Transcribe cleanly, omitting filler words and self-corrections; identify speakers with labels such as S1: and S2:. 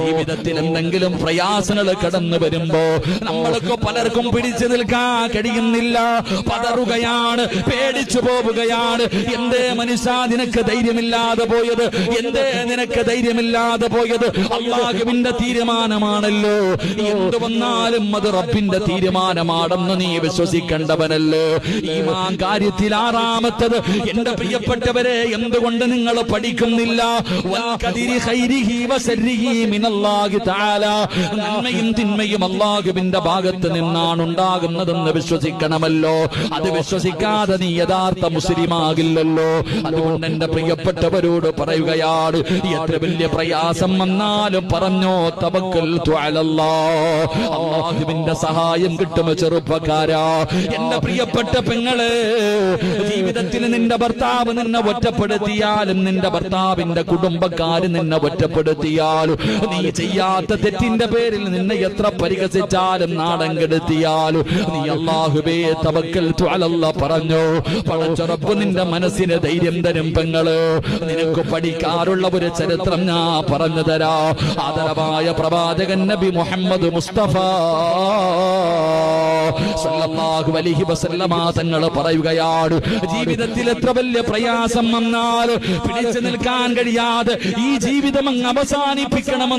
S1: ജീവിതത്തിൽ എന്തെങ്കിലും പ്രയാസങ്ങൾ കടന്നു വരുമ്പോ നമ്മൾക്ക് പലർക്കും പിടിച്ചു നിൽക്കാൻ കഴിയുന്നില്ല, പതറുകയാണ്, പേടിച്ചു പോവുകയാണ്. എന്തേ മനുഷ്യ നിനക്ക് ധൈര്യമില്ലാതെ പോയത്? എന്തേ നിനക്ക് ധൈര്യമില്ലാതെ പോയത്? അല്ലാഹുവിന്റെ തീരുമാനമാണല്ലോ. എന്തു വന്നാലും അത് റബ്ബിന്റെ തീരുമാനമാണെന്ന് നീ വിശ്വസിക്കേണ്ടവനല്ലോ. ഈമാൻ കാര്യത്തിൽ ആറാമത്തത്, എന്റെ പ്രിയപ്പെട്ടവരെ, എന്തുകൊണ്ട് നിങ്ങൾ പഠിക്കുന്നില്ല? നന്മയും തിന്മയും അല്ലാഹുവിന്റെ ഭാഗത്ത് നിന്നാണ് ഉണ്ടാകുന്നതെന്ന് വിശ്വസിക്കണമല്ലോ. അത് വിശ്വസിക്കാതെ നീ യഥാർത്ഥ മുസ്ലിമാകില്ലല്ലോ. അതുകൊണ്ട് എന്റെ പ്രിയപ്പെട്ടവരോട് പറയുകയാണ്, എത്ര വലിയ പ്രയാസം വന്നാലും പറഞ്ഞോ തവക്കൽതു അലല്ലാഹ്. അല്ലാഹുവിന്റെ സഹായം കിട്ടും ചെറുപ്പക്കാരാ. എന്റെ പ്രിയപ്പെട്ട പെങ്ങളെ, ജീവിതത്തിൽ നിന്റെ ഭർത്താവ് നിന്നെ ഒറ്റപ്പെടുത്തിയാലും, നിന്റെ ഭർത്താവിന്റെ കുടുംബക്കാര് നിന്നെ ഒറ്റപ്പെടുത്തിയാലും, നീ ചെയ്യാത്ത തെറ്റിന്റെ പേരിൽ നിന്നെ എത്ര പരിഹസിച്ചാലും നാടൻ കെടുത്തിയാലും, നീ അല്ലാഹുവേ തവക്കൽതു അലല്ലാഹ് പറഞ്ഞോ. പടച്ച റബ്ബ് നിന്റെ മനസ്സിന് ധൈര്യം തരും പെങ്ങള്. നിനക്ക് പഠിക്കാറുള്ള ഒരു ചരിത്രം ഞാൻ പറഞ്ഞു തരാ. ആദരവായ പ്രവാചകൻ നബി മുഹമ്മദ് മുസ്തഫ സല്ലല്ലാഹു അലൈഹി വസല്ലമ തങ്ങൾ പറയുകയാണ്, ജീവിതത്തിൽ എത്ര വലിയ പ്രയാസം വന്നാൽ പിടിച്ചു നിൽക്കാൻ കഴിയാതെ ഈ ജീവിതം അങ്ങ് അവസാനിപ്പിക്കണം